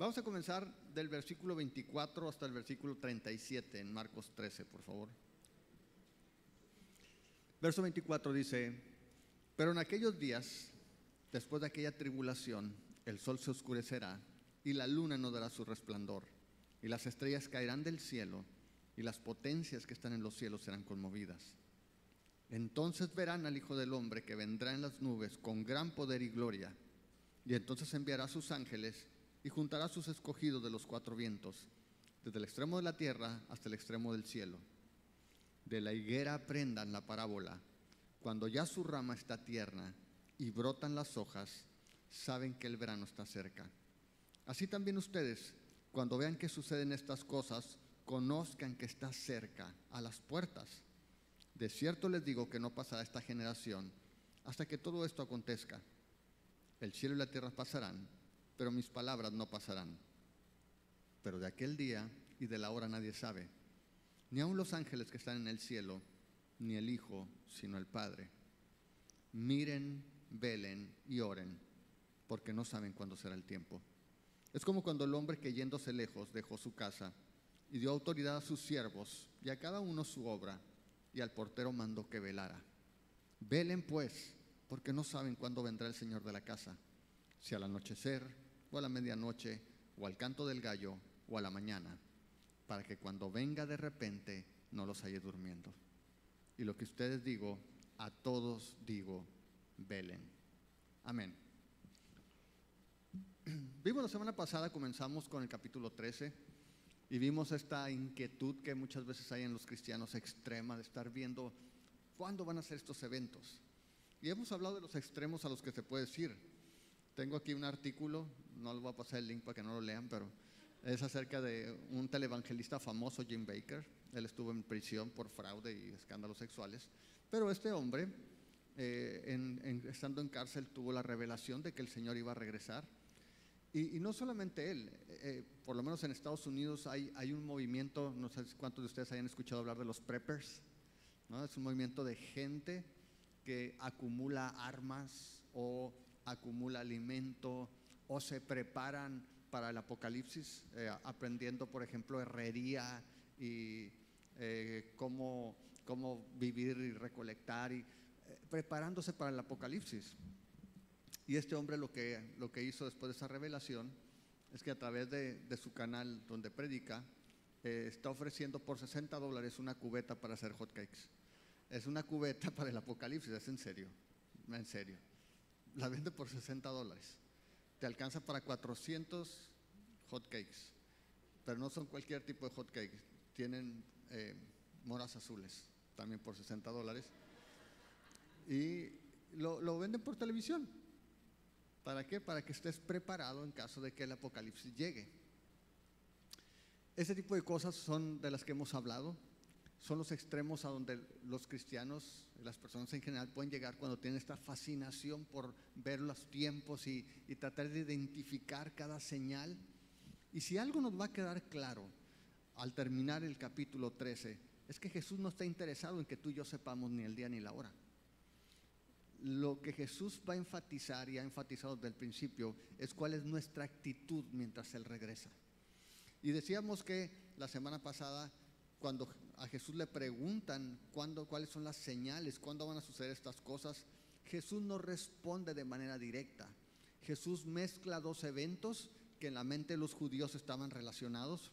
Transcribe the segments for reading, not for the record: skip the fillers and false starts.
Vamos a comenzar del versículo 24 hasta el versículo 37 en Marcos 13, por favor. Verso 24 dice: pero en aquellos días, después de aquella tribulación, el sol se oscurecerá y la luna no dará su resplandor, y las estrellas caerán del cielo, y las potencias que están en los cielos serán conmovidas. Entonces verán al Hijo del Hombre que vendrá en las nubes con gran poder y gloria, y entonces enviará a sus ángeles y juntará a sus escogidos de los cuatro vientos, desde el extremo de la tierra hasta el extremo del cielo. De la higuera aprendan la parábola: cuando ya su rama está tierna y brotan las hojas, saben que el verano está cerca. Así también ustedes, cuando vean que suceden estas cosas, conozcan que está cerca, a las puertas. De cierto les digo que no pasará esta generación hasta que todo esto acontezca. El cielo y la tierra pasarán, pero mis palabras no pasarán. Pero de aquel día y de la hora nadie sabe, ni aun los ángeles que están en el cielo, ni el Hijo, sino el Padre. Miren, velen y oren, porque no saben cuándo será el tiempo. Es como cuando el hombre que yéndose lejos dejó su casa y dio autoridad a sus siervos y a cada uno su obra, y al portero mandó que velara. Velen pues, porque no saben cuándo vendrá el Señor de la casa, si al anochecer, o a la medianoche, o al canto del gallo, o a la mañana, para que cuando venga de repente no los halle durmiendo. Y lo que ustedes digo, a todos digo, velen. Amén. Vimos la semana pasada, comenzamos con el capítulo 13 y vimos esta inquietud que muchas veces hay en los cristianos extrema de estar viendo cuándo van a ser estos eventos. Y hemos hablado de los extremos a los que se puede ir. Tengo aquí un artículo, no les voy a pasar el link para que no lo lean, pero es acerca de un televangelista famoso, Jim Bakker. Él estuvo en prisión por fraude y escándalos sexuales, pero este hombre, estando en cárcel, tuvo la revelación de que el Señor iba a regresar. Y no solamente él, por lo menos en Estados Unidos hay un movimiento, no sé cuántos de ustedes hayan escuchado hablar de los preppers, ¿no? Es un movimiento de gente que acumula armas o acumula alimento o se preparan para el apocalipsis, aprendiendo, por ejemplo, herrería y cómo vivir y recolectar, y preparándose para el apocalipsis. Y este hombre lo que hizo después de esa revelación es que a través de su canal donde predica, está ofreciendo por $60 una cubeta para hacer hotcakes. Es una cubeta para el apocalipsis, es en serio, en serio. La vende por $60. Te alcanza para 400 hotcakes, pero no son cualquier tipo de hotcakes. Tienen moras azules, también por $60. Y lo venden por televisión. ¿Para qué? Para que estés preparado en caso de que el apocalipsis llegue. Ese tipo de cosas son de las que hemos hablado. Son los extremos a donde los cristianos, las personas en general, pueden llegar cuando tienen esta fascinación por ver los tiempos y tratar de identificar cada señal. Y si algo nos va a quedar claro al terminar el capítulo 13, es que Jesús no está interesado en que tú y yo sepamos ni el día ni la hora. Lo que Jesús va a enfatizar y ha enfatizado desde el principio es cuál es nuestra actitud mientras Él regresa. Y decíamos que la semana pasada, cuando a Jesús le preguntan cuáles son las señales, cuándo van a suceder estas cosas, Jesús no responde de manera directa. Jesús mezcla dos eventos que en la mente de los judíos estaban relacionados.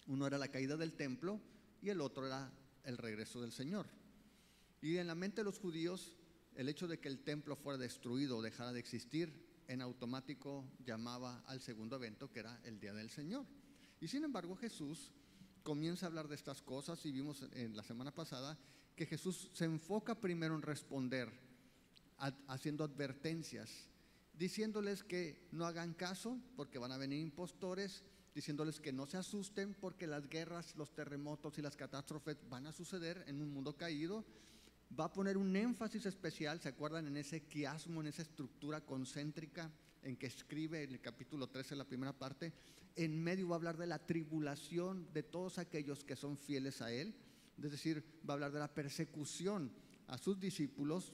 Uno era la caída del templo y el otro era el regreso del Señor. Y en la mente de los judíos, el hecho de que el templo fuera destruido o dejara de existir, en automático llamaba al segundo evento, que era el día del Señor. Y sin embargo, Jesús comienza a hablar de estas cosas, y vimos en la semana pasada que Jesús se enfoca primero en responder, haciendo advertencias, diciéndoles que no hagan caso porque van a venir impostores, diciéndoles que no se asusten porque las guerras, los terremotos y las catástrofes van a suceder en un mundo caído. Va a poner un énfasis especial, ¿se acuerdan? En ese quiasmo, en esa estructura concéntrica en que escribe en el capítulo 13, la primera parte. En medio va a hablar de la tribulación de todos aquellos que son fieles a Él, es decir, va a hablar de la persecución a sus discípulos.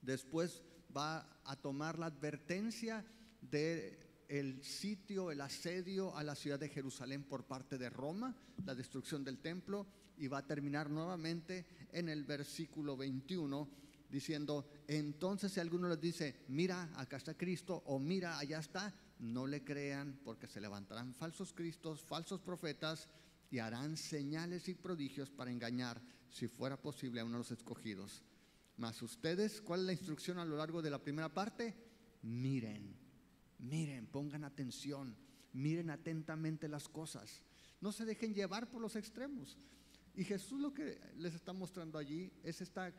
Después va a tomar la advertencia de el sitio, el asedio a la ciudad de Jerusalén por parte de Roma, la destrucción del templo, y va a terminar nuevamente en el versículo 21 diciendo: entonces si alguno les dice, mira, acá está Cristo, o mira, allá está, no le crean, porque se levantarán falsos cristos, falsos profetas, y harán señales y prodigios para engañar, si fuera posible, a uno de los escogidos. Mas ustedes, ¿cuál es la instrucción a lo largo de la primera parte? Miren, pongan atención, miren atentamente las cosas, no se dejen llevar por los extremos. Y Jesús lo que les está mostrando allí es esta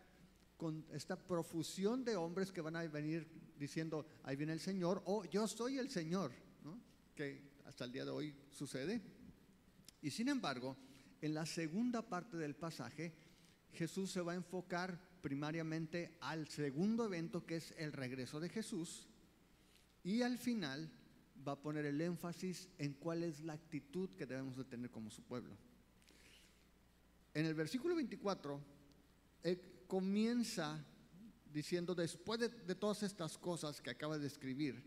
profusión de hombres que van a venir diciendo, ahí viene el Señor, o yo soy el Señor, ¿no? Que hasta el día de hoy sucede. Y sin embargo, en la segunda parte del pasaje, Jesús se va a enfocar primariamente al segundo evento, que es el regreso de Jesús, y al final va a poner el énfasis en cuál es la actitud que debemos de tener como su pueblo. En el versículo 24 comienza diciendo, después de todas estas cosas que acaba de escribir,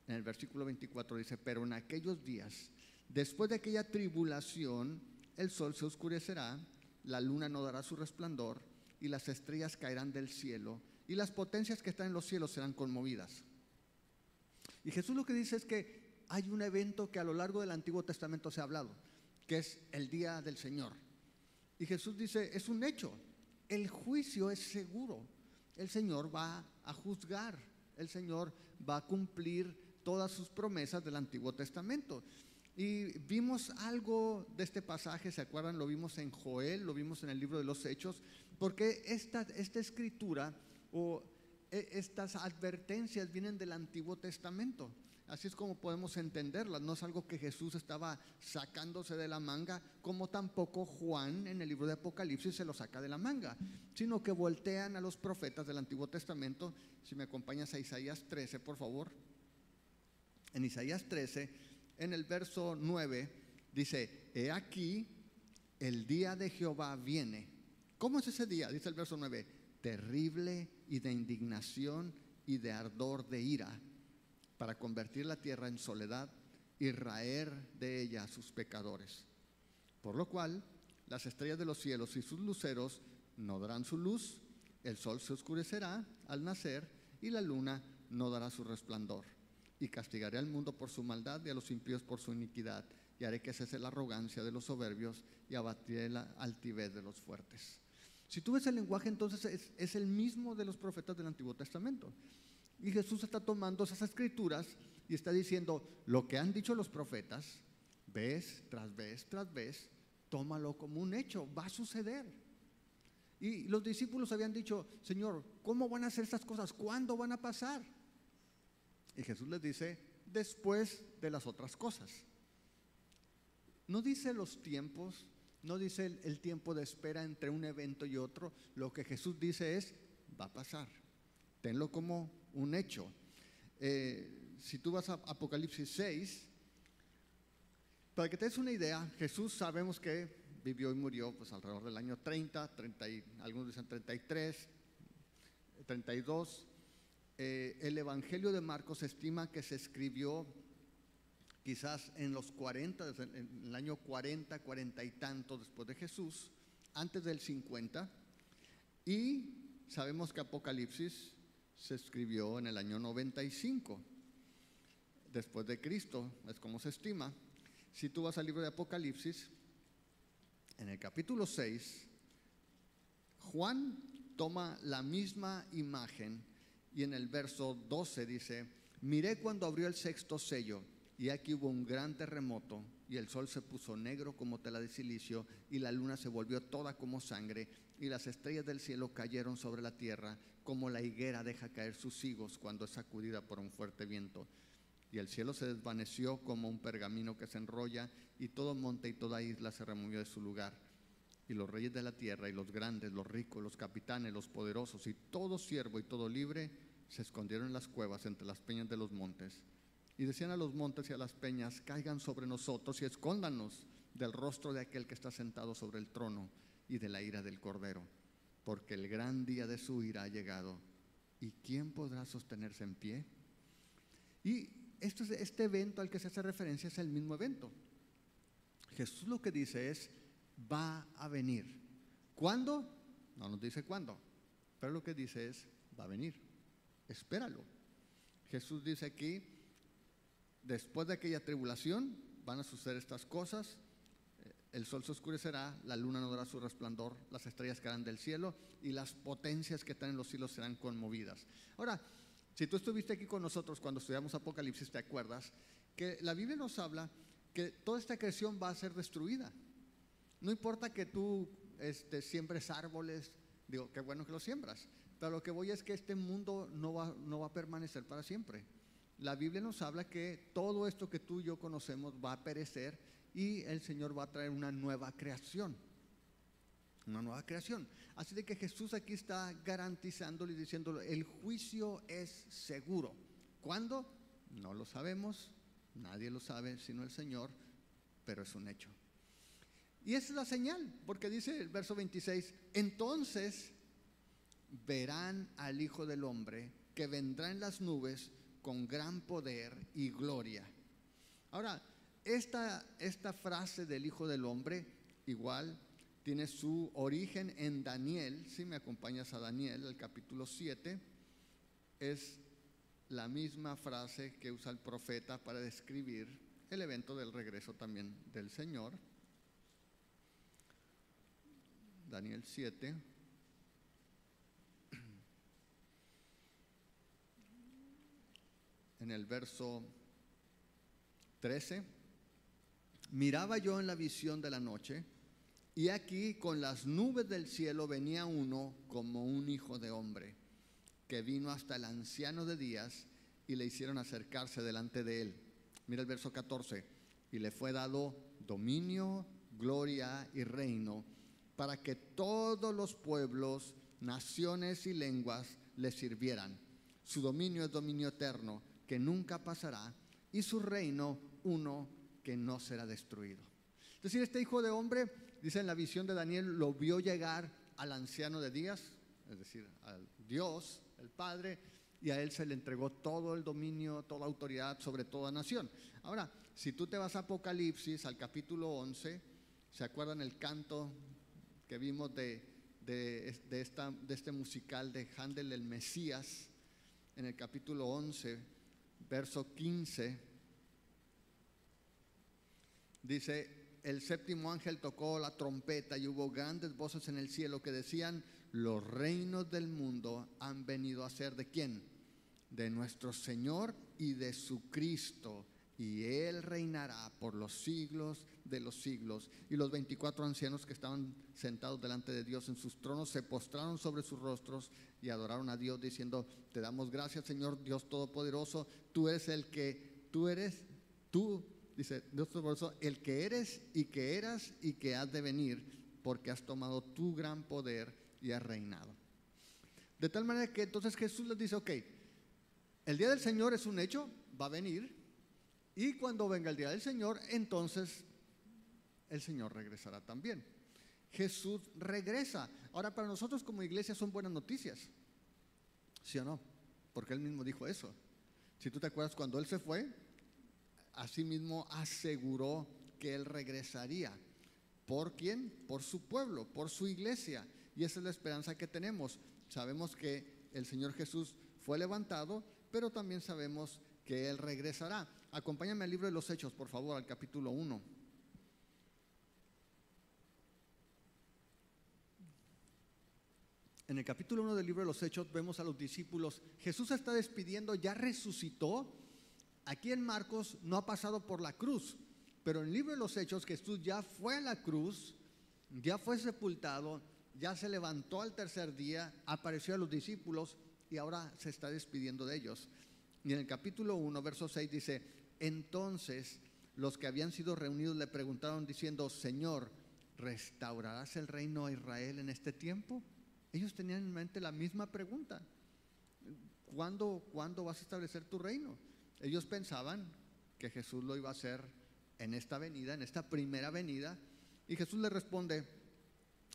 en el versículo 24 dice: pero en aquellos días, después de aquella tribulación, el sol se oscurecerá, la luna no dará su resplandor, y las estrellas caerán del cielo, y las potencias que están en los cielos serán conmovidas. Y Jesús lo que dice es que hay un evento que a lo largo del Antiguo Testamento se ha hablado, que es el día del Señor. Y Jesús dice, es un hecho, el juicio es seguro, el Señor va a juzgar, el Señor va a cumplir todas sus promesas del Antiguo Testamento. Y vimos algo de este pasaje, ¿se acuerdan? Lo vimos en Joel, lo vimos en el libro de los Hechos, porque esta escritura o estas advertencias vienen del Antiguo Testamento. Así es como podemos entenderlas. No es algo que Jesús estaba sacándose de la manga, como tampoco Juan en el libro de Apocalipsis se lo saca de la manga, sino que voltean a los profetas del Antiguo Testamento. Si me acompañas a Isaías 13, por favor. En Isaías 13, en el verso 9, dice: he aquí, el día de Jehová viene. ¿Cómo es ese día? Dice el verso 9: terrible y de indignación y de ardor de ira, para convertir la tierra en soledad y raer de ella a sus pecadores. Por lo cual, las estrellas de los cielos y sus luceros no darán su luz, el sol se oscurecerá al nacer, y la luna no dará su resplandor. Y castigaré al mundo por su maldad y a los impíos por su iniquidad, y haré que cese la arrogancia de los soberbios y abatiré la altivez de los fuertes. Si tú ves el lenguaje, entonces es el mismo de los profetas del Antiguo Testamento. Y Jesús está tomando esas escrituras y está diciendo, lo que han dicho los profetas, vez tras vez tras vez, tómalo como un hecho, va a suceder. Y los discípulos habían dicho, Señor, ¿cómo van a hacer estas cosas? ¿Cuándo van a pasar? Y Jesús les dice, después de las otras cosas. No dice los tiempos, no dice el tiempo de espera entre un evento y otro. Lo que Jesús dice es, va a pasar. Tenlo como un hecho. Si tú vas a Apocalipsis 6, para que te des una idea, Jesús sabemos que vivió y murió pues alrededor del año 30, algunos dicen 33, 32. El Evangelio de Marcos estima que se escribió quizás en los 40, en el año 40, 40 y tanto después de Jesús, antes del 50. Y sabemos que Apocalipsis se escribió en el año 95 después de Cristo, es como se estima. Si tú vas al libro de Apocalipsis, en el capítulo 6, Juan toma la misma imagen y en el verso 12 dice: miré cuando abrió el sexto sello, y aquí hubo un gran terremoto, y el sol se puso negro como tela de silicio, y la luna se volvió toda como sangre, y las estrellas del cielo cayeron sobre la tierra, como la higuera deja caer sus higos cuando es sacudida por un fuerte viento. Y el cielo se desvaneció como un pergamino que se enrolla, y todo monte y toda isla se removió de su lugar. Y los reyes de la tierra, y los grandes, los ricos, los capitanes, los poderosos, y todo siervo y todo libre, se escondieron en las cuevas entre las peñas de los montes. Y decían a los montes y a las peñas: caigan sobre nosotros y escóndanos del rostro de aquel que está sentado sobre el trono y de la ira del Cordero, porque el gran día de su ira ha llegado. ¿Y quién podrá sostenerse en pie? Y este evento al que se hace referencia es el mismo evento. Jesús lo que dice es, va a venir. ¿Cuándo? No nos dice cuándo, pero lo que dice es, va a venir. Espéralo. Jesús dice aquí, después de aquella tribulación van a suceder estas cosas. El sol se oscurecerá, la luna no dará su resplandor, las estrellas caerán del cielo y las potencias que están en los cielos serán conmovidas. Ahora, si tú estuviste aquí con nosotros cuando estudiamos Apocalipsis, te acuerdas que la Biblia nos habla que toda esta creación va a ser destruida. No importa que tú siembres árboles, digo, qué bueno que los siembras, pero lo que voy es que este mundo no va a permanecer para siempre. La Biblia nos habla que todo esto que tú y yo conocemos va a perecer y el Señor va a traer una nueva creación. Una nueva creación. Así de que Jesús aquí está garantizándole y diciéndole, el juicio es seguro. ¿Cuándo? No lo sabemos, nadie lo sabe sino el Señor, pero es un hecho. Y esa es la señal, porque dice el verso 26, entonces verán al Hijo del Hombre que vendrá en las nubes con gran poder y gloria. Ahora, esta frase del Hijo del Hombre igual tiene su origen en Daniel. Si me acompañas a Daniel, el capítulo 7, es la misma frase que usa el profeta para describir el evento del regreso también del Señor. Daniel 7. En el verso 13, miraba yo en la visión de la noche, y aquí con las nubes del cielo venía uno como un hijo de hombre, que vino hasta el anciano de días y le hicieron acercarse delante de él. Mira el verso 14, y le fue dado dominio, gloria y reino, para que todos los pueblos, naciones y lenguas le sirvieran. Su dominio es dominio eterno, que nunca pasará, y su reino uno que no será destruido. Es decir, este hijo de hombre, dice en la visión de Daniel, lo vio llegar al anciano de días, es decir, al Dios, el Padre, y a él se le entregó todo el dominio, toda autoridad sobre toda nación. Ahora, si tú te vas a Apocalipsis, al capítulo 11, ¿se acuerdan el canto que vimos de este musical de Händel, el Mesías? En el capítulo 11, verso 15, dice, el séptimo ángel tocó la trompeta y hubo grandes voces en el cielo que decían, los reinos del mundo han venido a ser ¿de quién? De nuestro Señor y de su Cristo, y Él reinará por los siglos de los siglos. Y los 24 ancianos que estaban sentados delante de Dios en sus tronos se postraron sobre sus rostros y adoraron a Dios diciendo, te damos gracias, Señor Dios Todopoderoso, tú eres el que, dice Dios Todopoderoso, el que eres y que eras y que has de venir, porque has tomado tu gran poder y has reinado. De tal manera que entonces Jesús les dice, ok, el día del Señor es un hecho, va a venir, y cuando venga el día del Señor, entonces el Señor regresará también. Jesús regresa. Ahora, para nosotros como iglesia son buenas noticias, ¿sí o no? Porque Él mismo dijo eso. Si tú te acuerdas, cuando Él se fue, así mismo aseguró que Él regresaría. ¿Por quién? Por su pueblo, por su iglesia. Y esa es la esperanza que tenemos. Sabemos que el Señor Jesús fue levantado, pero también sabemos que Él regresará. Acompáñame al libro de los Hechos, por favor, al capítulo 1. En el capítulo 1 del libro de los Hechos vemos a los discípulos. Jesús se está despidiendo, ya resucitó. Aquí en Marcos no ha pasado por la cruz, pero en el libro de los Hechos Jesús ya fue a la cruz, ya fue sepultado, ya se levantó al tercer día, apareció a los discípulos y ahora se está despidiendo de ellos. Y en el capítulo 1, verso 6 dice, entonces los que habían sido reunidos le preguntaron diciendo, Señor, ¿restaurarás el reino a Israel en este tiempo? Ellos tenían en mente la misma pregunta. ¿Cuándo vas a establecer tu reino? Ellos pensaban que Jesús lo iba a hacer en esta venida, en esta primera venida. Y Jesús les responde,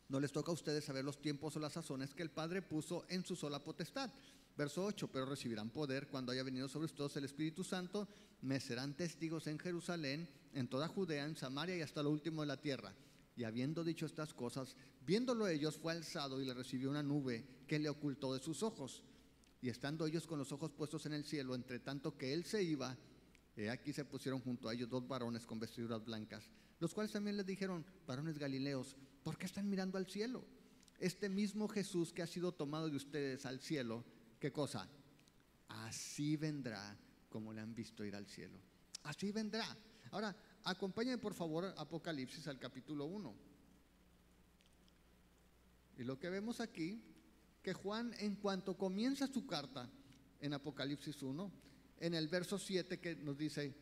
No les toca a ustedes saber los tiempos o las sazones que el Padre puso en su sola potestad. Verso 8, pero recibirán poder cuando haya venido sobre ustedes el Espíritu Santo, me serán testigos en Jerusalén, en toda Judea, en Samaria y hasta lo último de la tierra. Y habiendo dicho estas cosas, viéndolo ellos, fue alzado y le recibió una nube que le ocultó de sus ojos. Y estando ellos con los ojos puestos en el cielo, entre tanto que él se iba, aquí se pusieron junto a ellos dos varones con vestiduras blancas, los cuales también les dijeron: varones galileos, ¿por qué están mirando al cielo? Este mismo Jesús que ha sido tomado de ustedes al cielo, ¿qué cosa? Así vendrá como le han visto ir al cielo. Así vendrá. Ahora, acompáñenme por favor a Apocalipsis al capítulo 1. Y lo que vemos aquí, que Juan, en cuanto comienza su carta en Apocalipsis 1, en el verso 7 que nos dice: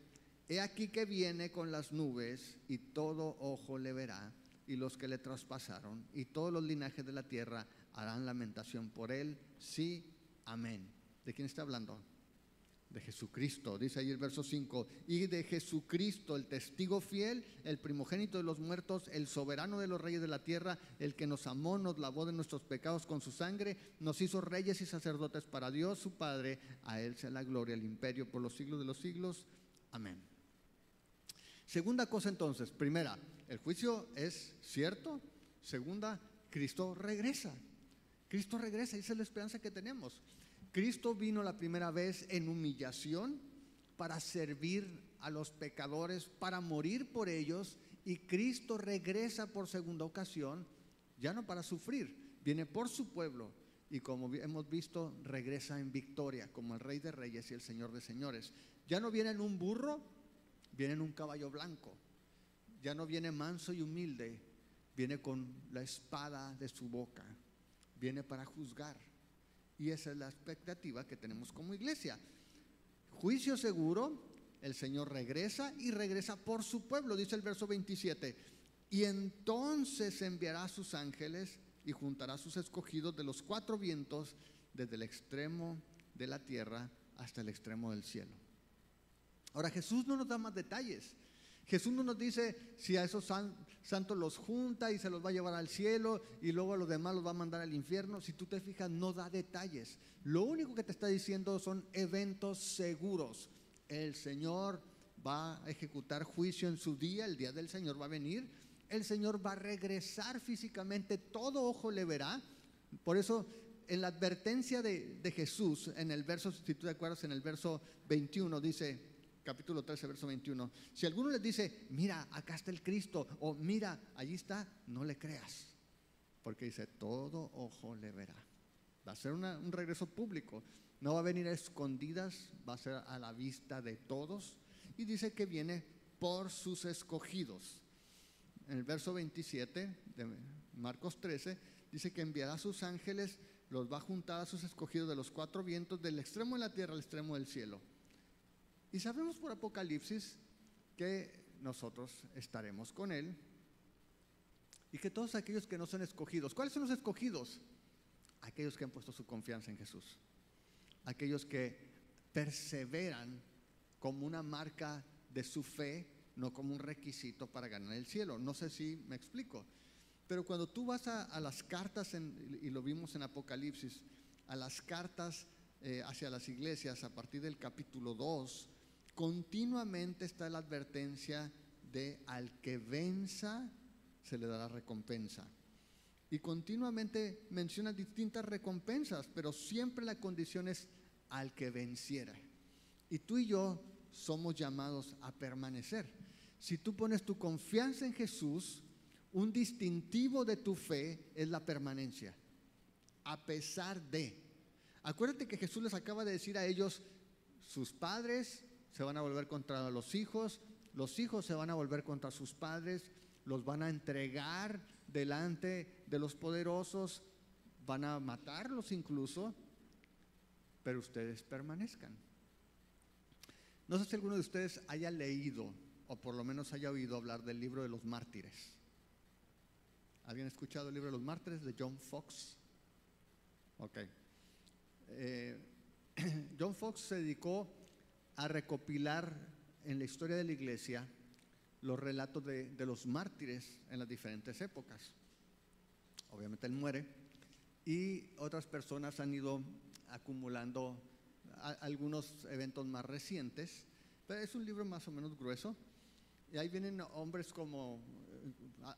he aquí que viene con las nubes y todo ojo le verá, y los que le traspasaron y todos los linajes de la tierra harán lamentación por él. Sí, amén. ¿De quién está hablando? De Jesucristo. Dice ahí el verso 5: y de Jesucristo, el testigo fiel, el primogénito de los muertos, el soberano de los reyes de la tierra, el que nos amó, nos lavó de nuestros pecados con su sangre, nos hizo reyes y sacerdotes para Dios su Padre. A él sea la gloria, el imperio por los siglos de los siglos. Amén. Segunda cosa entonces: primera, el juicio es cierto. Segunda, Cristo regresa. Cristo regresa, y esa es la esperanza que tenemos. Cristo vino la primera vez en humillación para servir a los pecadores, para morir por ellos, y Cristo regresa por segunda ocasión, ya no para sufrir, viene por su pueblo, y como hemos visto, regresa en victoria como el Rey de Reyes y el Señor de Señores. Ya no viene en un burro, viene en un caballo blanco. Ya no viene manso y humilde, viene con la espada de su boca, viene para juzgar. Y esa es la expectativa que tenemos como iglesia. Juicio seguro, el Señor regresa, y regresa por su pueblo. Dice el verso 27: y entonces enviará a sus ángeles y juntará a sus escogidos de los cuatro vientos, desde el extremo de la tierra hasta el extremo del cielo. Ahora, Jesús no nos da más detalles. Jesús no nos dice si a esos santos los junta y se los va a llevar al cielo y luego a los demás los va a mandar al infierno. Si tú te fijas, no da detalles. Lo único que te está diciendo son eventos seguros. El Señor va a ejecutar juicio en su día, el día del Señor va a venir. El Señor va a regresar físicamente, todo ojo le verá. Por eso, en la advertencia de Jesús, en el verso, si tú te acuerdas, en el verso 21 dice, capítulo 13, verso 21: si alguno les dice, mira, acá está el Cristo, o mira, allí está, no le creas, porque dice, todo ojo le verá. Va a ser un regreso público, no va a venir a escondidas, va a ser a la vista de todos, y dice que viene por sus escogidos. En el verso 27 de Marcos 13 dice que enviará a sus ángeles, los va a juntar a sus escogidos de los cuatro vientos, del extremo de la tierra al extremo del cielo. Y sabemos por Apocalipsis que nosotros estaremos con él, y que todos aquellos que no son escogidos. ¿Cuáles son los escogidos? Aquellos que han puesto su confianza en Jesús, aquellos que perseveran como una marca de su fe, no como un requisito para ganar el cielo. No sé si me explico, pero cuando tú vas a las cartas, y lo vimos en Apocalipsis, a las cartas hacia las iglesias, a partir del capítulo 2, continuamente está la advertencia de: al que venza se le dará recompensa. Y continuamente menciona distintas recompensas, pero siempre la condición es al que venciera. Y tú y yo somos llamados a permanecer. Si tú pones tu confianza en Jesús, un distintivo de tu fe es la permanencia, a pesar de. Acuérdate que Jesús les acaba de decir a ellos: sus padres se van a volver contra los hijos se van a volver contra sus padres, los van a entregar delante de los poderosos, van a matarlos incluso, pero ustedes permanezcan. No sé si alguno de ustedes haya leído, o por lo menos haya oído hablar del libro de los mártires. ¿Alguien ha escuchado el libro de los mártires de John Fox? Ok. John Fox se dedicó a recopilar en la historia de la iglesia los relatos de los mártires en las diferentes épocas. obviamente él muere, y otras personas han ido acumulando algunos eventos más recientes, pero es un libro más o menos grueso. Y ahí vienen hombres como,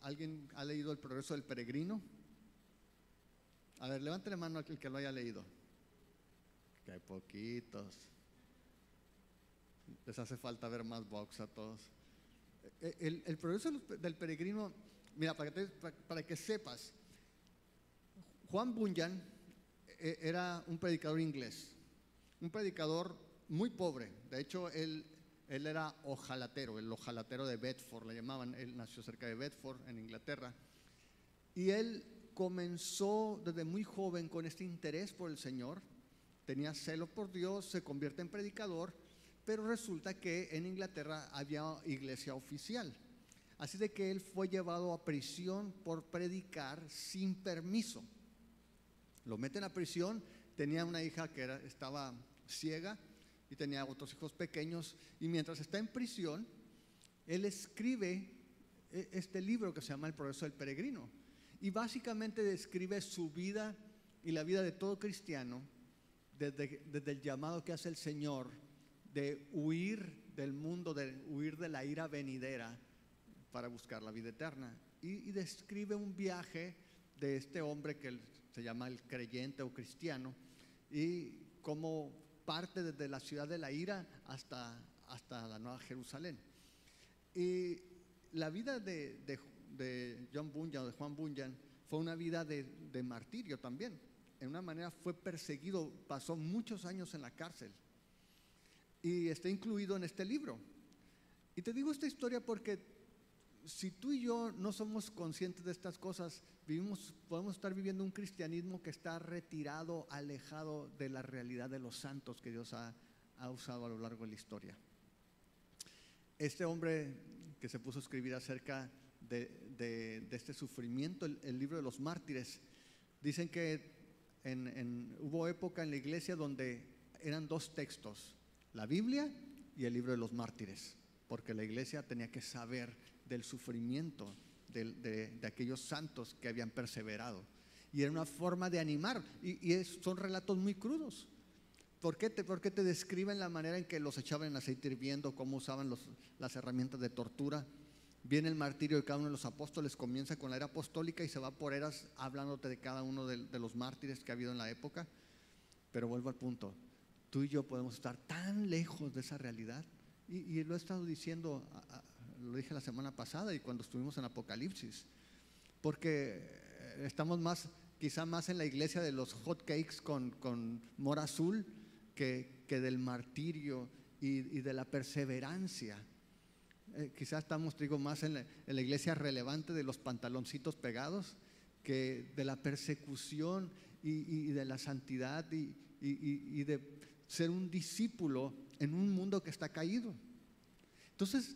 ¿alguien ha leído El progreso del peregrino? A ver, levante la mano el que lo haya leído. Que hay poquitos. Les hace falta ver más box a todos. El progreso del peregrino, mira, para que sepas, Juan Bunyan era un predicador inglés, un predicador muy pobre. De hecho, él era ojalatero, el ojalatero de Bedford le llamaban. Él nació cerca de Bedford, en Inglaterra, y él comenzó desde muy joven con este interés por el Señor. Tenía celo por Dios, se convierte en predicador, pero resulta que en Inglaterra había iglesia oficial, así de que él fue llevado a prisión por predicar sin permiso. Lo meten a prisión. Tenía una hija que estaba ciega y tenía otros hijos pequeños, y mientras está en prisión, él escribe este libro que se llama El progreso del peregrino, y básicamente describe su vida y la vida de todo cristiano desde el llamado que hace el Señor de huir del mundo, de huir de la ira venidera para buscar la vida eterna, y describe un viaje de este hombre que se llama el creyente o cristiano, y cómo parte desde la ciudad de la ira hasta la Nueva Jerusalén. Y la vida de John Bunyan, o de Juan Bunyan, fue una vida de martirio también. En una manera fue perseguido, pasó muchos años en la cárcel, y está incluido en este libro. Y te digo esta historia porque si tú y yo no somos conscientes de estas cosas, podemos estar viviendo un cristianismo que está retirado, alejado de la realidad de los santos que Dios ha usado a lo largo de la historia. Este hombre que se puso a escribir acerca de este sufrimiento, el libro de los mártires, dicen que hubo época en la iglesia donde eran dos textos, la Biblia y el libro de los mártires, porque la iglesia tenía que saber del sufrimiento de aquellos santos que habían perseverado, y era una forma de animar, son relatos muy crudos. ¿Por qué te describen la manera en que los echaban en aceite hirviendo, cómo usaban las herramientas de tortura? Viene el martirio de cada uno de los apóstoles, comienza con la era apostólica y se va por eras hablándote de cada uno de los mártires que ha habido en la época. Pero vuelvo al punto, tú y yo podemos estar tan lejos de esa realidad, y lo he estado diciendo, lo dije la semana pasada y cuando estuvimos en Apocalipsis, porque estamos quizá más en la iglesia de los hot cakes con mora azul que del martirio y de la perseverancia. Quizás estamos, digo, más en la iglesia relevante de los pantaloncitos pegados que de la persecución y de la santidad y de ser un discípulo en un mundo que está caído. Entonces,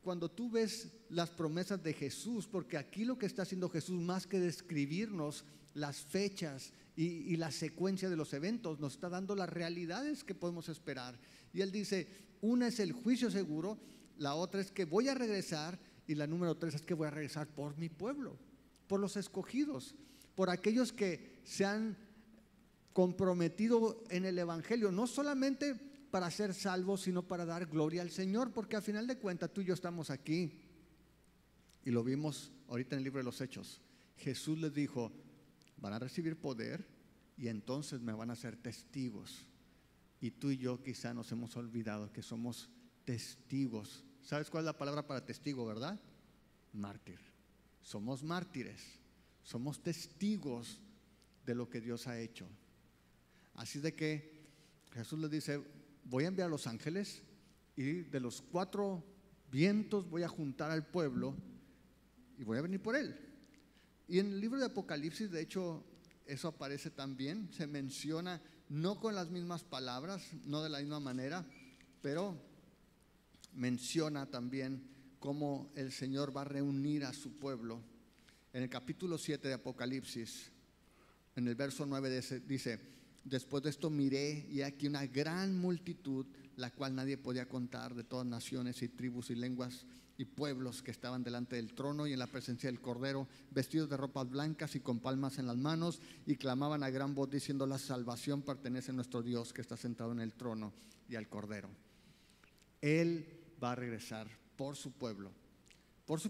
cuando tú ves las promesas de Jesús, porque aquí lo que está haciendo Jesús, más que describirnos las fechas y la secuencia de los eventos, nos está dando las realidades que podemos esperar. Y Él dice, una es el juicio seguro, la otra es que voy a regresar, y la número 3 es que voy a regresar por mi pueblo, por los escogidos, por aquellos que se han comprometido en el evangelio, no solamente para ser salvos, sino para dar gloria al Señor, porque a final de cuentas tú y yo estamos aquí, y lo vimos ahorita en el libro de los Hechos. Jesús les dijo, van a recibir poder y entonces me van a ser testigos. Y tú y yo quizá nos hemos olvidado que somos testigos. ¿Sabes cuál es la palabra para testigo, verdad? Mártir. Somos mártires, somos testigos de lo que Dios ha hecho. Así de que Jesús les dice, voy a enviar a los ángeles, y de los 4 vientos voy a juntar al pueblo y voy a venir por él. Y en el libro de Apocalipsis, de hecho, eso aparece también, se menciona, no con las mismas palabras, no de la misma manera, pero menciona también cómo el Señor va a reunir a su pueblo. En el capítulo 7 de Apocalipsis, en el verso 9 dice, después de esto miré, y aquí una gran multitud la cual nadie podía contar, de todas naciones y tribus y lenguas y pueblos que estaban delante del trono y en la presencia del Cordero, vestidos de ropas blancas y con palmas en las manos, y clamaban a gran voz diciendo: la salvación pertenece a nuestro Dios que está sentado en el trono y al Cordero. Él va a regresar por su pueblo, por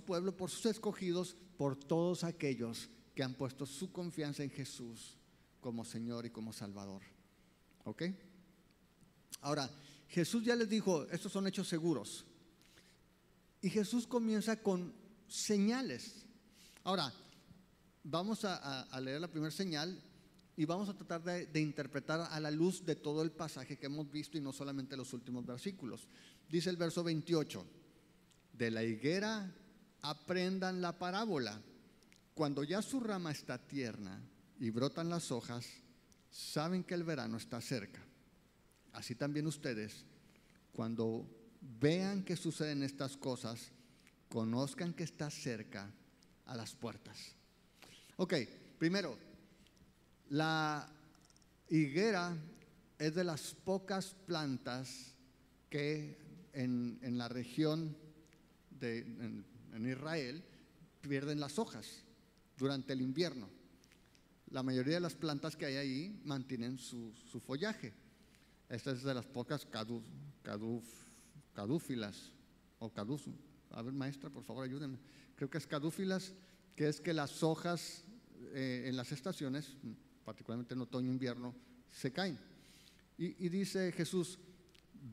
sus escogidos, por todos aquellos que han puesto su confianza en Jesús como Señor y como Salvador. ¿Ok? Ahora, Jesús ya les dijo, estos son hechos seguros. Y Jesús comienza con señales. Ahora, vamos a leer la primera señal y vamos a tratar de interpretar a la luz de todo el pasaje que hemos visto y no solamente los últimos versículos. Dice el verso 28, de la higuera aprendan la parábola. Cuando ya su rama está tierna y brotan las hojas, saben que el verano está cerca. Así también ustedes, cuando vean que suceden estas cosas, conozcan que está cerca a las puertas. Ok, primero, la higuera es de las pocas plantas que en la región en Israel pierden las hojas durante el invierno. La mayoría de las plantas que hay ahí mantienen su follaje. Esta es de las pocas cadúfilas o a ver, maestra, por favor, ayúdenme. Creo que es cadúfilas, que es que las hojas en las estaciones, particularmente en otoño e invierno, se caen. Y dice Jesús,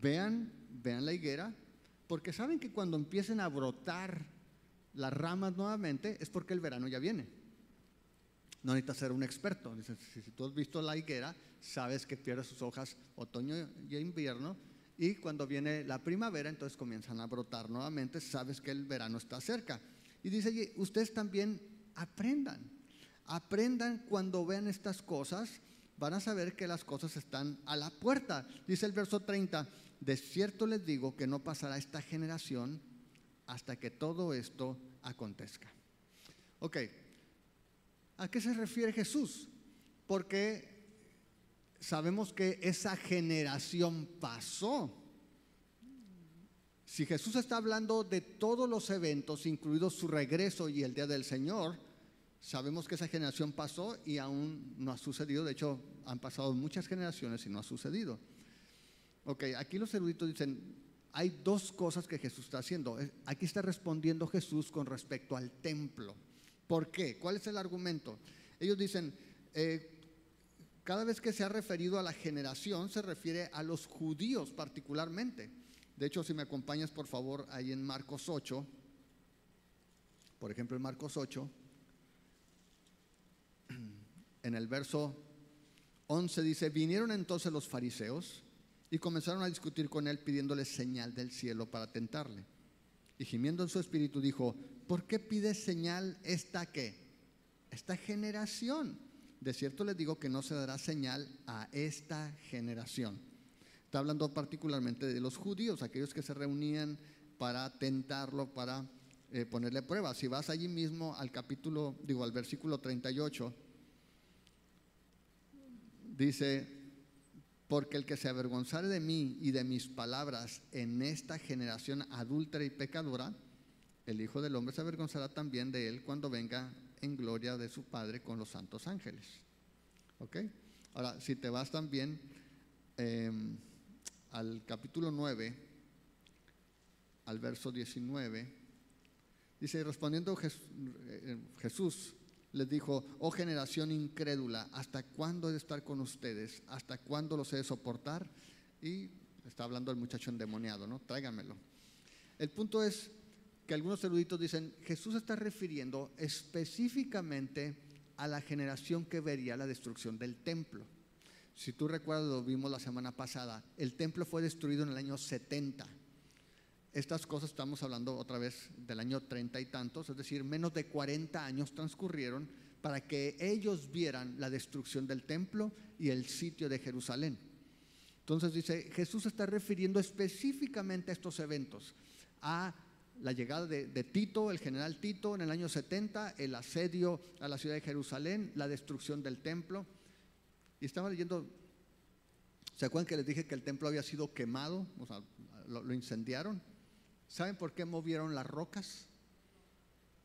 vean la higuera, porque saben que cuando empiecen a brotar las ramas nuevamente es porque el verano ya viene. No necesitas ser un experto. Dice, si tú has visto la higuera, sabes que pierde sus hojas otoño y invierno, y cuando viene la primavera, entonces comienzan a brotar nuevamente, sabes que el verano está cerca. Y dice, ustedes también aprendan cuando vean estas cosas, van a saber que las cosas están a la puerta. Dice el verso 30, de cierto les digo que no pasará esta generación hasta que todo esto acontezca. Ok, ¿a qué se refiere Jesús? Porque sabemos que esa generación pasó. Si Jesús está hablando de todos los eventos, incluido su regreso y el día del Señor, sabemos que esa generación pasó y aún no ha sucedido. De hecho, han pasado muchas generaciones y no ha sucedido. Ok, aquí los eruditos dicen, hay dos cosas que Jesús está haciendo. Aquí está respondiendo Jesús con respecto al templo. ¿Por qué? ¿Cuál es el argumento? Ellos dicen, cada vez que se ha referido a la generación, se refiere a los judíos particularmente. De hecho, si me acompañas por favor ahí en Marcos 8, por ejemplo en Marcos 8, en el verso 11 dice, vinieron entonces los fariseos y comenzaron a discutir con él pidiéndole señal del cielo para tentarle. Y gimiendo en su espíritu dijo, ¿por qué pides señal esta generación? De cierto les digo que no se dará señal a esta generación. Está hablando particularmente de los judíos, aquellos que se reunían para tentarlo, para ponerle pruebas. Si vas allí mismo al al versículo 38, dice, porque el que se avergonzare de mí y de mis palabras en esta generación adúltera y pecadora, el Hijo del Hombre se avergonzará también de él cuando venga en gloria de su Padre con los santos ángeles. ¿Ok? Ahora, si te vas también al capítulo 9, al verso 19, dice, respondiendo Jesús les dijo, oh generación incrédula, ¿hasta cuándo he de estar con ustedes? ¿Hasta cuándo los he de soportar? Y está hablando el muchacho endemoniado, ¿no? Tráigamelo. El punto es que algunos eruditos dicen, Jesús está refiriendo específicamente a la generación que vería la destrucción del templo. Si tú recuerdas, lo vimos la semana pasada, el templo fue destruido en el año 70. Estas cosas estamos hablando otra vez del año 30 y tantos, es decir, menos de 40 años transcurrieron para que ellos vieran la destrucción del templo y el sitio de Jerusalén. Entonces dice, Jesús está refiriendo específicamente a estos eventos, a la llegada de Tito, el general Tito en el año 70, el asedio a la ciudad de Jerusalén, la destrucción del templo. Y estaba leyendo ¿Se acuerdan que les dije que el templo había sido quemado? O sea, lo incendiaron. ¿Saben por qué movieron las rocas?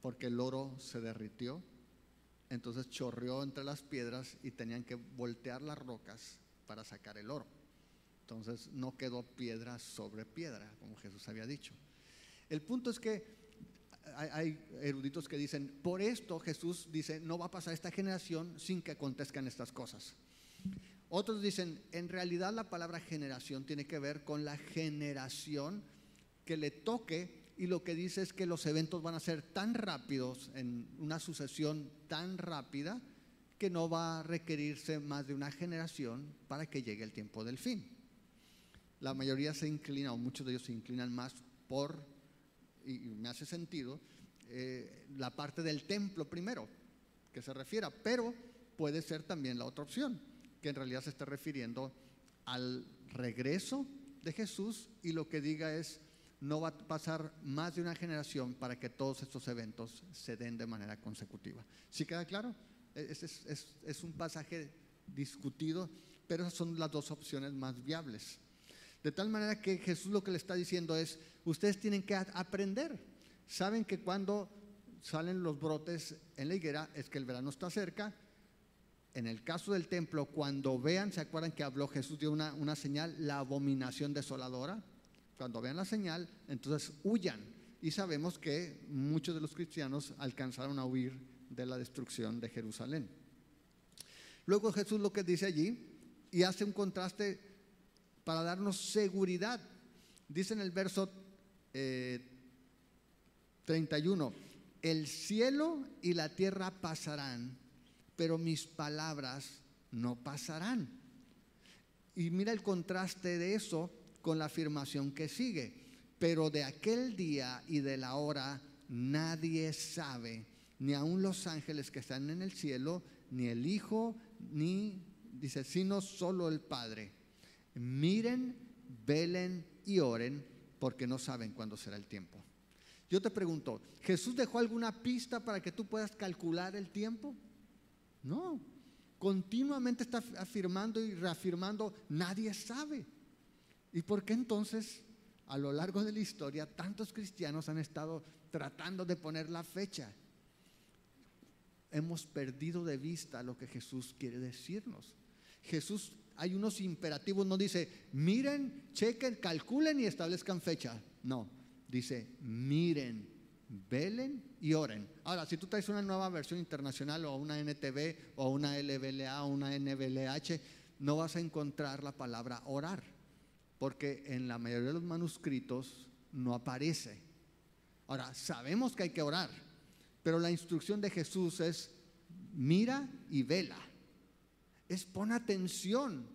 Porque el oro se derritió. Entonces chorreó entre las piedras y tenían que voltear las rocas para sacar el oro. Entonces no quedó piedra sobre piedra, como Jesús había dicho. El punto es que hay eruditos que dicen, por esto Jesús dice, no va a pasar esta generación sin que acontezcan estas cosas. Otros dicen, en realidad la palabra generación tiene que ver con la generación que le toque, y lo que dice es que los eventos van a ser tan rápidos, en una sucesión tan rápida, que no va a requerirse más de una generación para que llegue el tiempo del fin. La mayoría se inclina, o muchos de ellos se inclinan más por, y me hace sentido, la parte del templo primero, que se refiera, pero puede ser también la otra opción, que en realidad se está refiriendo al regreso de Jesús, y lo que diga es, no va a pasar más de una generación para que todos estos eventos se den de manera consecutiva. ¿Sí queda claro? Es un pasaje discutido, pero esas son las dos opciones más viables. De tal manera que Jesús lo que le está diciendo es, ustedes tienen que aprender. Saben que cuando salen los brotes en la higuera es que el verano está cerca. En el caso del templo, cuando vean, ¿se acuerdan que habló Jesús de una señal? La abominación desoladora. Cuando vean la señal, entonces huyan. Y sabemos que muchos de los cristianos alcanzaron a huir de la destrucción de Jerusalén. Luego Jesús lo que dice allí, y hace un contraste para darnos seguridad. Dice en el verso 31, el cielo y la tierra pasarán, pero mis palabras no pasarán. Y mira el contraste de eso con la afirmación que sigue, pero de aquel día y de la hora nadie sabe, ni aun los ángeles que están en el cielo, ni el Hijo, ni, dice, sino solo el Padre. Miren, velen y oren, porque no saben cuándo será el tiempo. Yo te pregunto, ¿Jesús dejó alguna pista para que tú puedas calcular el tiempo? No, continuamente está afirmando y reafirmando, nadie sabe. ¿Y por qué entonces, a lo largo de la historia, tantos cristianos han estado tratando de poner la fecha? Hemos perdido de vista lo que Jesús quiere decirnos. Jesús, hay unos imperativos, no dice, miren, chequen, calculen y establezcan fecha. No, dice, miren, velen y oren. Ahora, si tú traes una nueva versión internacional o una NTV o una LBLA o una NBLH, no vas a encontrar la palabra orar, porque en la mayoría de los manuscritos no aparece. Ahora, sabemos que hay que orar, pero la instrucción de Jesús es mira y vela. Es pon atención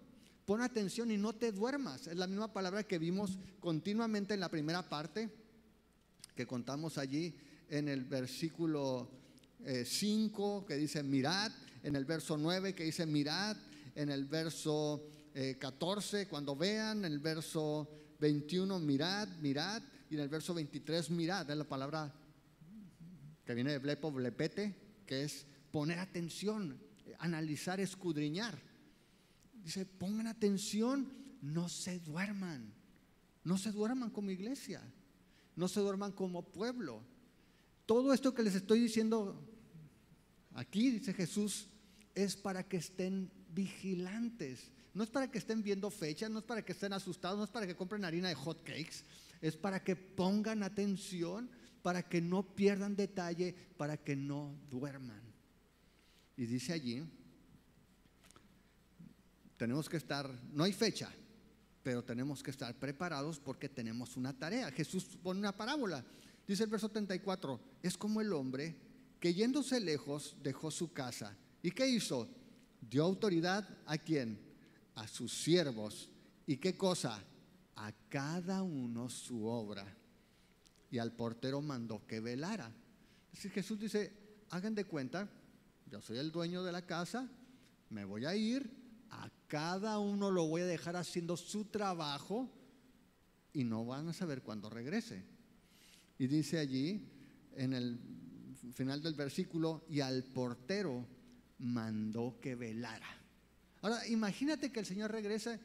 y no te duermas. Es la misma palabra que vimos continuamente en la primera parte, que contamos allí en el versículo 5, que dice mirad, en el verso 9 que dice mirad, en el verso 14, cuando vean, en el verso 21, mirad, mirad, y en el verso 23, mirad, es la palabra que viene de blepo, blepete, que es poner atención, analizar, escudriñar. Dice, pongan atención, no se duerman como iglesia, no se duerman como pueblo. Todo esto que les estoy diciendo aquí, dice Jesús, es para que estén vigilantes. No es para que estén viendo fechas, no es para que estén asustados, no es para que compren harina de hot cakes, es para que pongan atención, para que no pierdan detalle, para que no duerman. Y dice allí, tenemos que estar, no hay fecha, pero tenemos que estar preparados porque tenemos una tarea. Jesús pone una parábola, dice el verso 34, es como el hombre que yéndose lejos dejó su casa. ¿Y qué hizo? Dio autoridad ¿a quién? A sus siervos. ¿Y qué cosa? A cada uno su obra. Y al portero mandó que velara. Entonces Jesús dice, hagan de cuenta, yo soy el dueño de la casa, me voy a ir, a cada uno lo voy a dejar haciendo su trabajo y no van a saber cuándo regrese. Y dice allí, en el final del versículo, y al portero mandó que velara. Ahora, imagínate que el Señor regrese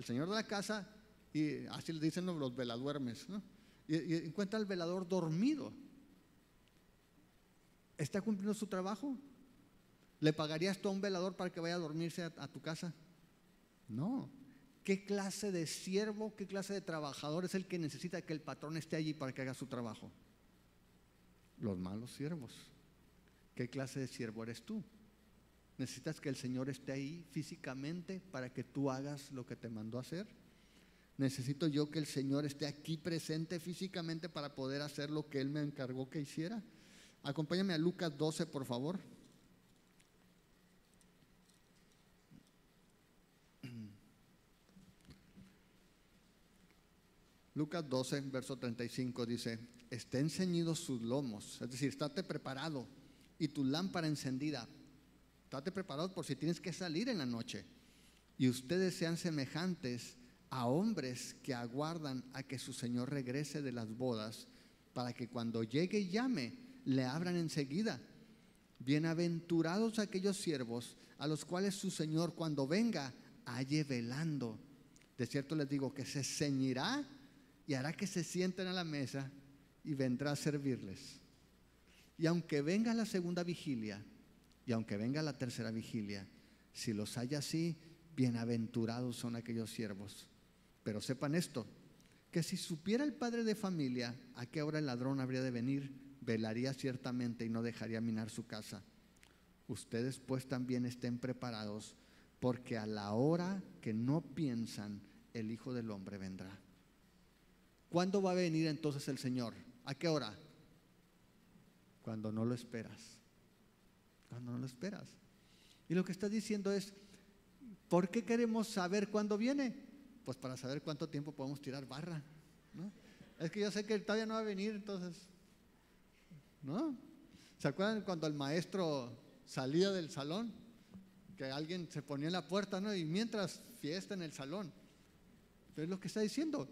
el señor de la casa, y así le dicen los veladuermes, ¿no? Y encuentra al velador dormido. ¿Está cumpliendo su trabajo? ¿Le pagarías tú a un velador para que vaya a dormirse a tu casa? No. ¿Qué clase de siervo, qué clase de trabajador es el que necesita que el patrón esté allí para que haga su trabajo? Los malos siervos. ¿Qué clase de siervo eres tú? ¿Necesitas que el Señor esté ahí físicamente para que tú hagas lo que te mandó a hacer? ¿Necesito yo que el Señor esté aquí presente físicamente para poder hacer lo que Él me encargó que hiciera? Acompáñame a Lucas 12, por favor. Lucas 12, verso 35 dice: estén ceñidos sus lomos, es decir, estate preparado, y tu lámpara encendida. Estate preparado por si tienes que salir en la noche. Y ustedes sean semejantes a hombres que aguardan a que su Señor regrese de las bodas, para que cuando llegue y llame, le abran enseguida. Bienaventurados aquellos siervos a los cuales su Señor, cuando venga, halle velando. De cierto les digo que se ceñirá y hará que se sienten a la mesa y vendrá a servirles. Y aunque venga la segunda vigilia y aunque venga la tercera vigilia, si los haya así, bienaventurados son aquellos siervos. Pero sepan esto, que si supiera el padre de familia a qué hora el ladrón habría de venir, velaría ciertamente y no dejaría minar su casa. Ustedes pues también estén preparados, porque a la hora que no piensan, el Hijo del Hombre vendrá. ¿Cuándo va a venir entonces el Señor? ¿A qué hora? Cuando no lo esperas. Cuando no lo esperas. Y lo que está diciendo es, ¿por qué queremos saber cuándo viene? Pues para saber cuánto tiempo podemos tirar barra, ¿no? Es que yo sé que todavía no va a venir, entonces, ¿no? ¿Se acuerdan cuando el maestro salía del salón? Que alguien se ponía en la puerta, ¿no? Y mientras fiesta en el salón. Pero es lo que está diciendo.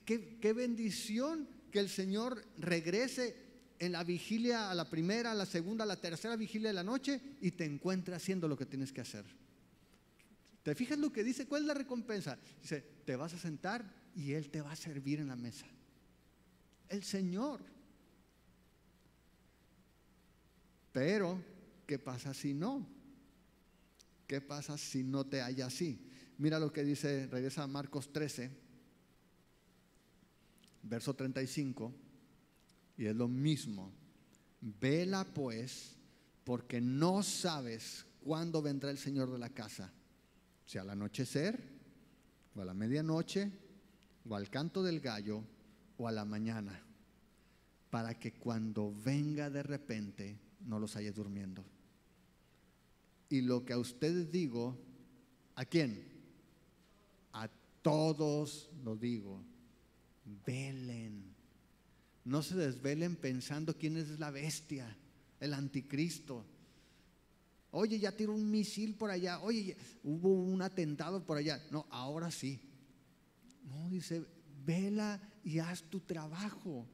Qué bendición que el Señor regrese en la vigilia, a la primera, a la segunda, a la tercera vigilia de la noche, y te encuentre haciendo lo que tienes que hacer. ¿Te fijas lo que dice? ¿Cuál es la recompensa? Dice, te vas a sentar y Él te va a servir en la mesa. El Señor. Pero, ¿qué pasa si no? ¿Qué pasa si no te halla así? Mira lo que dice, regresa a Marcos 13, verso 35, y es lo mismo. Vela pues, porque no sabes cuándo vendrá el Señor de la casa, si al anochecer, o a la medianoche, o al canto del gallo, o a la mañana, para que cuando venga de repente no los halles durmiendo. Y lo que a ustedes digo, ¿a quién? A todos lo digo, velen. No se desvelen pensando quién es la bestia, el anticristo. Oye, ya tiró un misil por allá. Oye, hubo un atentado por allá. No, ahora sí. No, dice, vela y haz tu trabajo.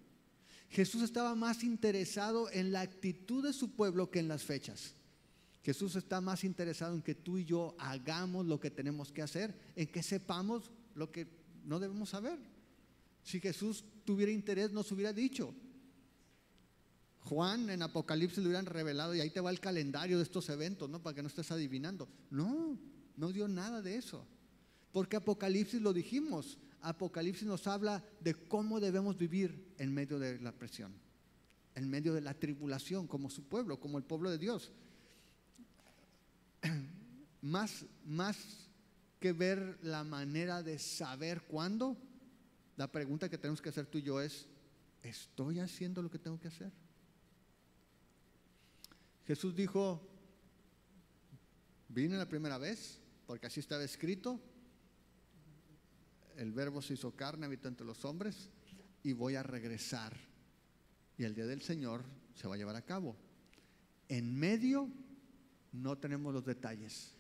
Jesús estaba más interesado en la actitud de su pueblo que en las fechas. Jesús está más interesado en que tú y yo hagamos lo que tenemos que hacer, en que sepamos lo que no debemos saber. Si Jesús tuviera interés, nos hubiera dicho. Juan en Apocalipsis le hubieran revelado, y ahí te va el calendario de estos eventos, ¿no? Para que no estés adivinando. No, no dio nada de eso. Porque Apocalipsis, lo dijimos, Apocalipsis nos habla de cómo debemos vivir en medio de la presión, en medio de la tribulación, como su pueblo, como el pueblo de Dios. Más que ver la manera de saber cuándo, la pregunta que tenemos que hacer tú y yo es, ¿estoy haciendo lo que tengo que hacer? Jesús dijo, vine la primera vez, porque así estaba escrito, el verbo se hizo carne, habitó entre los hombres, y voy a regresar, y el día del Señor se va a llevar a cabo. En medio no tenemos los detalles,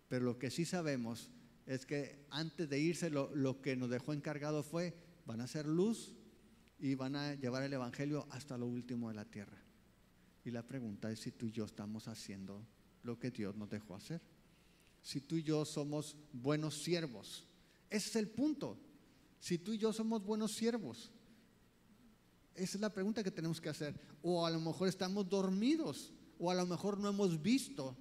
pero lo que sí sabemos es que antes de irse lo que nos dejó encargado fue, van a hacer luz y van a llevar el evangelio hasta lo último de la tierra. Y la pregunta es si tú y yo estamos haciendo lo que Dios nos dejó hacer. si tú y yo somos buenos siervos. Ese es el punto. Si tú y yo somos buenos siervos. Esa es la pregunta que tenemos que hacer. O a lo mejor estamos dormidos, o a lo mejor no hemos visto.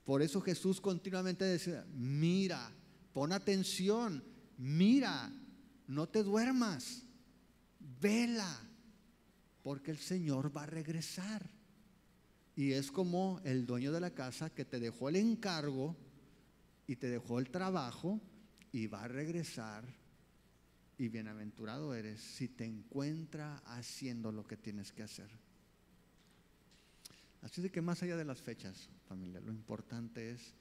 Por eso Jesús continuamente decía, mira, pon atención, mira, no te duermas, vela, porque el Señor va a regresar. Y es como el dueño de la casa que te dejó el encargo y te dejó el trabajo y va a regresar. Y bienaventurado eres si te encuentra haciendo lo que tienes que hacer. Así de que más allá de las fechas, familia, lo importante es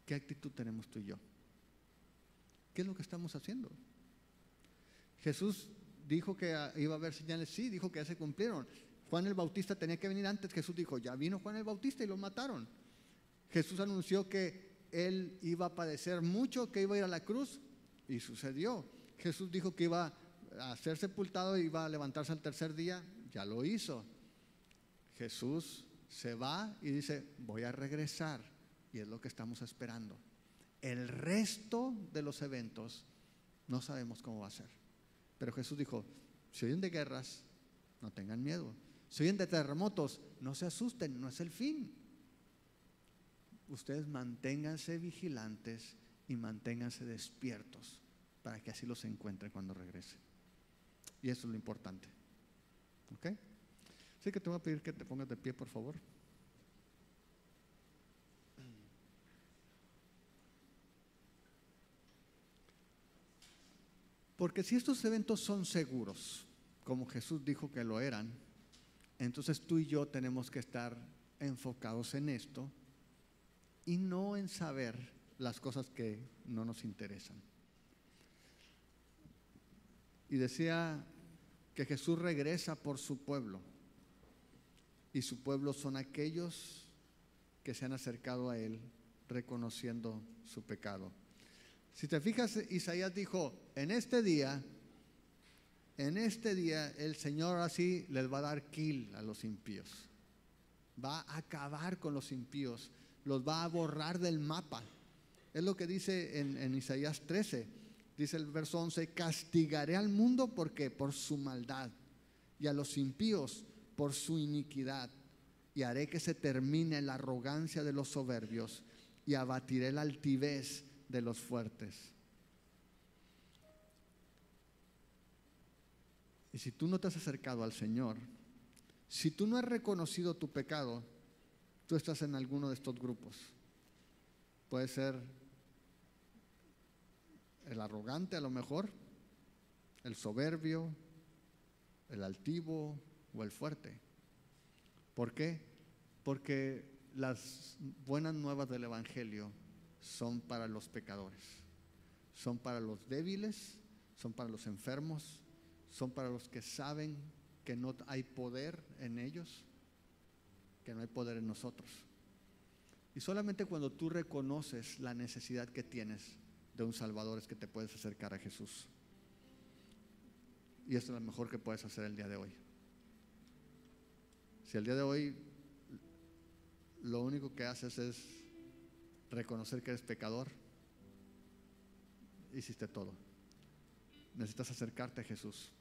qué actitud tenemos tú y yo. ¿Qué es lo que estamos haciendo? Jesús dijo que iba a haber señales, sí, dijo que ya se cumplieron. Juan el Bautista tenía que venir antes. Jesús dijo, ya vino Juan el Bautista y lo mataron. Jesús anunció que él iba a padecer mucho, que iba a ir a la cruz, y sucedió. Jesús dijo que iba a ser sepultado y iba a levantarse al tercer día, ya lo hizo. Jesús se va y dice, voy a regresar, y es lo que estamos esperando. El resto de los eventos no sabemos cómo va a ser, pero Jesús dijo, si oyen de guerras, no tengan miedo. Si oyen de terremotos, no se asusten, no es el fin. Ustedes manténganse vigilantes y manténganse despiertos para que así los encuentren cuando regresen. Y eso es lo importante. ¿Ok? Así que te voy a pedir que te pongas de pie, por favor. Porque si estos eventos son seguros, como Jesús dijo que lo eran, entonces tú y yo tenemos que estar enfocados en esto y no en saber las cosas que no nos interesan. Y decía que Jesús regresa por su pueblo, y su pueblo son aquellos que se han acercado a Él reconociendo su pecado. Si te fijas, Isaías dijo, en este día el Señor así les va a dar kill a los impíos. Va a acabar con los impíos, los va a borrar del mapa. Es lo que dice en Isaías 13. Dice el verso 11, castigaré al mundo porque por su maldad, y a los impíos por su iniquidad, y haré que se termine la arrogancia de los soberbios, y abatiré la altivez de los fuertes. Y si tú no te has acercado al Señor, si tú no has reconocido tu pecado, tú estás en alguno de estos grupos. Puede ser el arrogante, a lo mejor, el soberbio, el altivo o el fuerte. ¿Por qué? Porque las buenas nuevas del Evangelio son para los pecadores, son para los débiles, son para los enfermos, son para los que saben que no hay poder en ellos, que no hay poder en nosotros. Y solamente cuando tú reconoces la necesidad que tienes de un Salvador es que te puedes acercar a Jesús. Y esto es lo mejor que puedes hacer el día de hoy. Si el día de hoy lo único que haces es reconocer que eres pecador, hiciste todo. Necesitas acercarte a Jesús.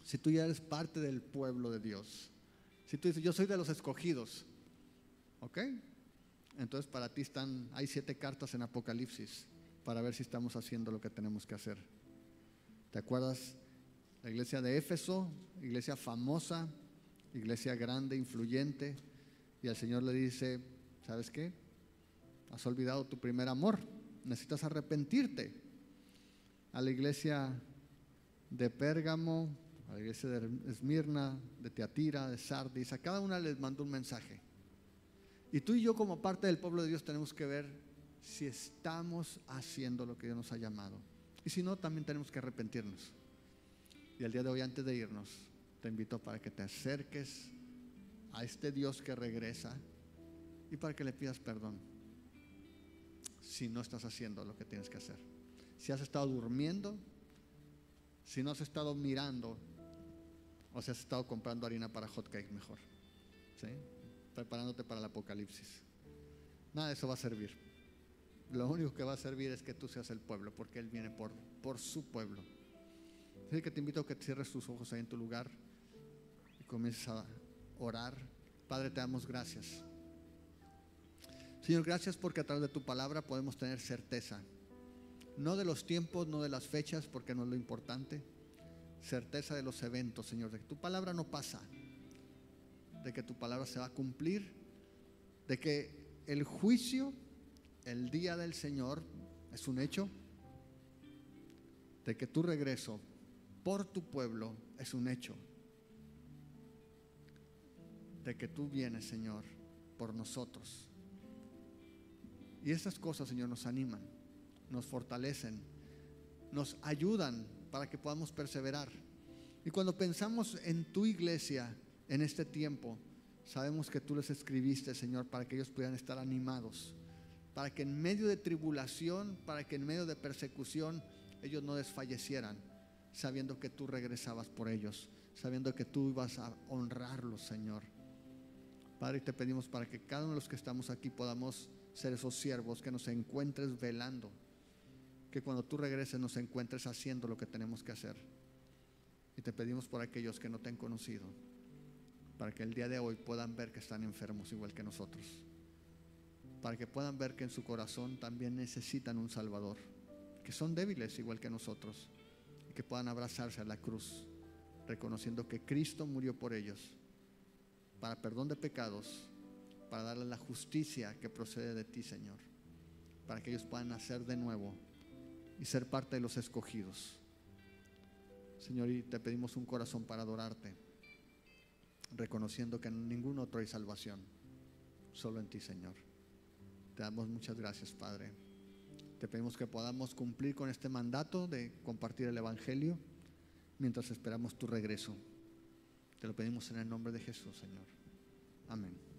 Si tú ya eres parte del pueblo de Dios, si tú dices, yo soy de los escogidos, ¿ok? Entonces para ti hay 7 cartas en Apocalipsis para ver si estamos haciendo lo que tenemos que hacer. ¿Te acuerdas? La iglesia de Éfeso, iglesia famosa, iglesia grande, influyente, y el Señor le dice, ¿sabes qué? Has olvidado tu primer amor, necesitas arrepentirte. A la iglesia de Pérgamo, a la iglesia de Esmirna, de Tiatira, de Sardis, a cada una les mandó un mensaje. Y tú y yo como parte del pueblo de Dios tenemos que ver si estamos haciendo lo que Dios nos ha llamado. Y si no, también tenemos que arrepentirnos. Y el día de hoy, antes de irnos, te invito para que te acerques a este Dios que regresa y para que le pidas perdón si no estás haciendo lo que tienes que hacer. Si has estado durmiendo, si no has estado mirando, o si has estado comprando harina para hot cake mejor, ¿sí? Preparándote para el apocalipsis. Nada de eso va a servir. Lo único que va a servir es que tú seas el pueblo, porque Él viene por su pueblo. Así que te invito a que cierres tus ojos ahí en tu lugar y comiences a orar. Padre, te damos gracias. Señor, gracias porque a través de tu palabra podemos tener certeza. No de los tiempos, no de las fechas, porque no es lo importante. Certeza de los eventos, Señor, de que tu palabra no pasa, de que tu palabra se va a cumplir, de que el juicio, el día del Señor es un hecho, de que tu regreso por tu pueblo es un hecho, de que tú vienes, Señor, por nosotros. Y estas cosas, Señor, nos animan, nos fortalecen, nos ayudan para que podamos perseverar. Y cuando pensamos en tu iglesia en este tiempo, sabemos que tú les escribiste, Señor, para que ellos pudieran estar animados, para que en medio de tribulación, para que en medio de persecución ellos no desfallecieran, sabiendo que tú regresabas por ellos, sabiendo que tú ibas a honrarlos, Señor. Padre, te pedimos para que cada uno de los que estamos aquí podamos ser esos siervos, que nos encuentres velando, que cuando tú regreses nos encuentres haciendo lo que tenemos que hacer. Y te pedimos por aquellos que no te han conocido, para que el día de hoy puedan ver que están enfermos igual que nosotros, para que puedan ver que en su corazón también necesitan un Salvador, que son débiles igual que nosotros, y que puedan abrazarse a la cruz, reconociendo que Cristo murió por ellos, para perdón de pecados, para darles la justicia que procede de ti, Señor, para que ellos puedan nacer de nuevo y ser parte de los escogidos. Señor, y te pedimos un corazón para adorarte, reconociendo que en ningún otro hay salvación, solo en ti, Señor. Te damos muchas gracias, Padre. Te pedimos que podamos cumplir con este mandato de compartir el Evangelio mientras esperamos tu regreso. Te lo pedimos en el nombre de Jesús, Señor. Amén.